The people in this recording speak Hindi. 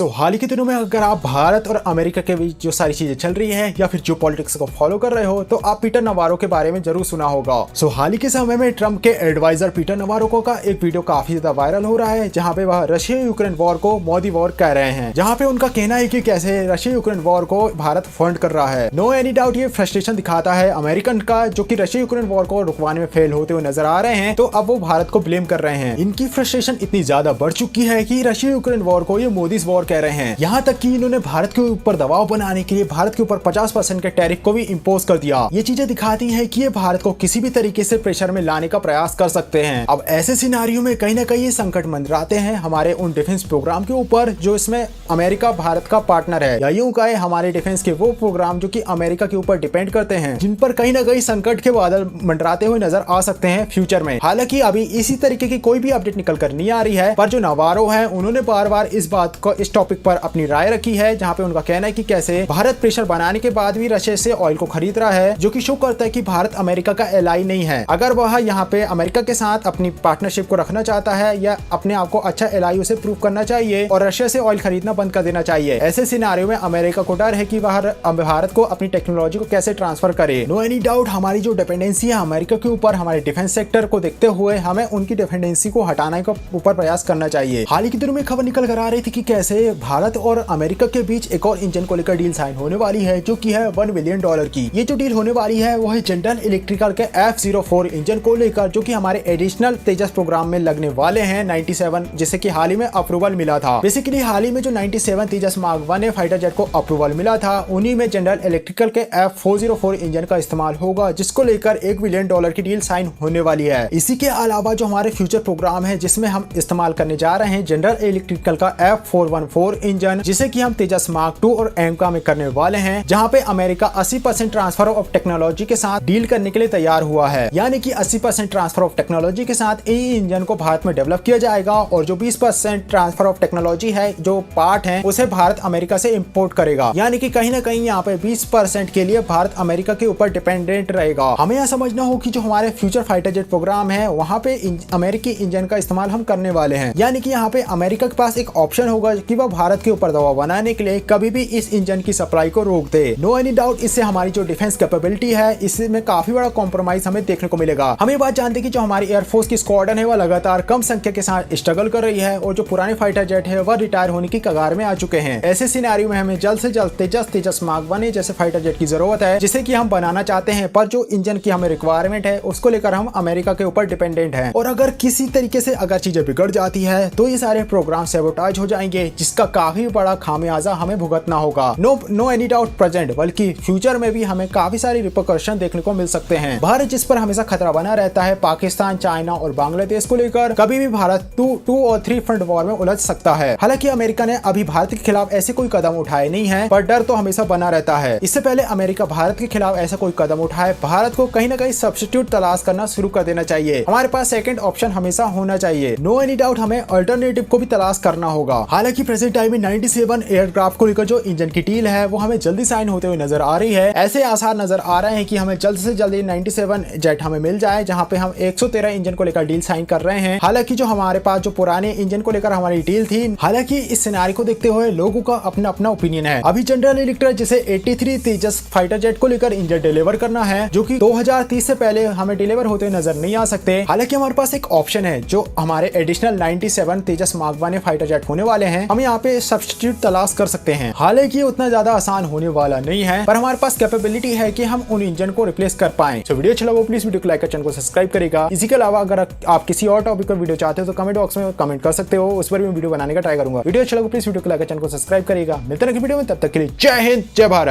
तो हाल ही के दिनों में अगर आप भारत और अमेरिका के बीच जो सारी चीजें चल रही हैं या फिर जो पॉलिटिक्स को फॉलो कर रहे हो तो आप पीटर नवारो के बारे में जरूर सुना होगा। हाल ही के समय में ट्रम्प के एडवाइजर पीटर नवारो का एक वीडियो काफी ज्यादा वायरल हो रहा है, जहां पे वह रशिया यूक्रेन वॉर को मोदी वॉर कह रहे हैं, जहां पे उनका कहना है कि कैसे रशिया यूक्रेन वॉर को भारत फंड कर रहा है। नो एनी डाउट ये फ्रस्ट्रेशन दिखाता है अमेरिकन का, जो कि रशिया यूक्रेन वॉर को रुकवाने में फेल होते हुए नजर आ रहे हैं। तो अब वो भारत को ब्लेम कर रहे हैं। इनकी फ्रस्ट्रेशन इतनी ज्यादा बढ़ चुकी है कि रशिया यूक्रेन वॉर को ये मोदी वॉर कह रहे हैं। यहाँ तक कि इन्होंने भारत के ऊपर दबाव बनाने के लिए भारत के ऊपर 50% के टैरिफ को भी इम्पोज कर दिया। ये चीजें दिखाती हैं कि ये भारत को किसी भी तरीके से प्रेशर में लाने का प्रयास कर सकते हैं। अब ऐसे सिनारियो में कहीं ना कहीं ये संकट मंडराते हैं हमारे उन डिफेंस प्रोग्राम के ऊपर जो इसमें अमेरिका भारत का पार्टनर है, या यूं कहे हमारे डिफेंस के वो प्रोग्राम जो कि अमेरिका के ऊपर डिपेंड करते हैं, जिन पर कहीं ना कहीं संकट के बादल मंडराते हुए नजर आ सकते हैं फ्यूचर में। हालांकि अभी इसी तरीके की कोई भी अपडेट निकल कर नहीं आ रही है, पर जो नवारो है उन्होंने बार बार इस बात को, इस टॉपिक पर अपनी राय रखी है, जहां पे उनका कहना है कि कैसे भारत प्रेशर बनाने के बाद भी रशिया से ऑयल को खरीद रहा है, जो कि शो करता है कि भारत अमेरिका का एलाई नहीं है। अगर वह यहाँ पे अमेरिका के साथ अपनी पार्टनरशिप को रखना चाहता है या अपने आप को अच्छा एलाई उसे प्रूव करना चाहिए और रशिया से ऑयल खरीदना बंद कर देना चाहिए। ऐसे सिनारियो में अमेरिका को डर है कि वह भारत को अपनी टेक्नोलॉजी को कैसे ट्रांसफर करे। नो एनी डाउट हमारी जो डिपेंडेंसी है अमेरिका के ऊपर, हमारे डिफेंस सेक्टर को देखते हुए हमें उनकी डिपेंडेंसी को हटाने का ऊपर प्रयास करना चाहिए। हाल ही के दिनों में खबर निकल कर आ रही थी कि कैसे भारत और अमेरिका के बीच एक और इंजन को लेकर डील साइन होने वाली है, जो कि है $1 बिलियन की। ये जो डील होने वाली है वो है जनरल इलेक्ट्रिकल के F04 इंजन को लेकर, जो कि हमारे एडिशनल तेजस प्रोग्राम में लगने वाले हैं 97, जिसे कि हाल ही में अप्रूवल मिला था। बेसिकली हाल ही में जो 97 तेजस मार्क 1 है फाइटर जेट को अप्रूवल मिला था, उन्हीं में जनरल इलेक्ट्रिकल के F404 इंजन का इस्तेमाल होगा, जिसको लेकर $1 बिलियन की डील साइन होने वाली है। इसी के अलावा जो हमारे फ्यूचर प्रोग्राम है जिसमें हम इस्तेमाल करने जा रहे हैं जनरल इलेक्ट्रिकल का F414 इंजन, जिसे कि हम तेजस मार्क 2 और एमका में करने वाले हैं, जहां पे अमेरिका 80% ट्रांसफर ऑफ टेक्नोलॉजी के साथ डील करने के लिए तैयार हुआ है। यानी कि 80% ट्रांसफर ऑफ टेक्नोलॉजी के साथ ई इंजन को भारत में डेवलप किया जाएगा और जो 20% ट्रांसफर ऑफ टेक्नोलॉजी है, जो पार्ट है, उसे भारत अमेरिका से इंपोर्ट करेगा। यानी कि कहीं ना कहीं यहाँ पे 20% के लिए भारत अमेरिका के ऊपर डिपेंडेंट रहेगा। हमें यह समझना हो कि जो हमारे फ्यूचर फाइटर जेट प्रोग्राम है वहाँ पे अमेरिकी इंजन का इस्तेमाल हम करने वाले हैं। यानी कि यहाँ पे अमेरिका के पास एक ऑप्शन होगा कि वह भारत के ऊपर दबाव बनाने के लिए कभी भी इस इंजन की सप्लाई को रोक दे। नो एनी डाउट इससे हमारी जो डिफेंस कैपेबिलिटी है इसमें काफी बड़ा कॉम्प्रोमाइज हमें देखने को मिलेगा। हम ये बात जानते हैं कि जो हमारी एयरफोर्स की स्क्वाड्रन है वह लगातार कम संख्या के साथ स्ट्रगल कर रही है और जो पुराने फाइटर जेट है वह रिटायर होने की कगार में आ चुके हैं। ऐसे सिनेरियो में हमें जल्द से जल्द तेजस मार्क 1 जैसे फाइटर जेट की जरूरत है, जिसे कि हम बनाना चाहते हैं, पर जो इंजन की हमें रिक्वायरमेंट है उसको लेकर हम अमेरिका के ऊपर डिपेंडेंट हैं। और अगर किसी तरीके से अगर चीजें बिगड़ जाती है तो ये सारे प्रोग्राम सैबोटाज हो जाएंगे, जिसका काफी बड़ा खामियाजा हमें भुगतना होगा। नो एनी डाउट प्रेजेंट बल्कि फ्यूचर में भी हमें काफी सारी रिपरकशन देखने को मिल सकते हैं। भारत जिस पर हमेशा खतरा बना रहता है, पाकिस्तान, चाइना और बांग्लादेश को लेकर, कभी भी भारत 2 और 3 फ्रंट वॉर में उलझ सकता है। हालांकि अमेरिका ने अभी भारत के खिलाफ ऐसे कोई कदम उठाए नहीं है, पर डर तो हमेशा बना रहता है। इससे पहले अमेरिका भारत के खिलाफ ऐसा कोई कदम उठाए, भारत को कहीं ना कहीं सब्स्टिट्यूट तलाश करना शुरू कर देना चाहिए। हमारे पास सेकंड ऑप्शन हमेशा होना चाहिए। नो एनी डाउट हमें अल्टरनेटिव को भी तलाश करना होगा। हालांकि प्रेजेंट टाइम में 97 एयरक्राफ्ट को लेकर जो इंजन की डील है वो हमें जल्दी साइन होते हुए नजर आ रही है। ऐसे आसार नजर आ रहे हैं कि हमें जल्द से जल्द 97 जेट हमें मिल जाए, जहां पे हम 113 इंजन को लेकर डील साइन कर रहे हैं। हालांकि जो हमारे पास जो पुराने इंजन को लेकर हमारी डील थी, हालांकि इस सिनेरियो को देखते हुए लोगों का अपना अपना ओपिनियन है। अभी जनरल इलेक्ट्रिक जिसे 83 तेजस फाइटर जेट को लेकर इंजन डिलीवर करना है, जो कि 2030 से पहले हमें डिलीवर होते नजर नहीं आ सकते। हालांकि हमारे पास एक ऑप्शन है, जो हमारे एडिशनल 97 तेजस मार्क 1 फाइटर जेट होने वाले हैं, हम यहाँ पे सब्स्टिट्यूट तलाश कर सकते हैं। हालांकि उतना ज्यादा आसान होने वाला नहीं है, पर हमारे पास कैपेबिलिटी है कि हम उन इंजन को रिप्लेस कर पाएं। तो वीडियो अच्छा लगा प्लीज वीडियो को लाइक कर चैनल को सब्सक्राइब करेगा। इसी के अलावा अगर आप किसी और टॉपिक पर वीडियो चाहते हो तो कमेंट बॉक्स में कमेंट कर सकते हो, उस पर भी वीडियो बनाने का ट्राई करूंगा। वीडियो अच्छा लगा प्लीज वीडियो को लाइक कर चैनल को सब्सक्राइब करेगा। मिलते हैं वीडियो में, तब तक के लिए जय हिंद, जय भारत।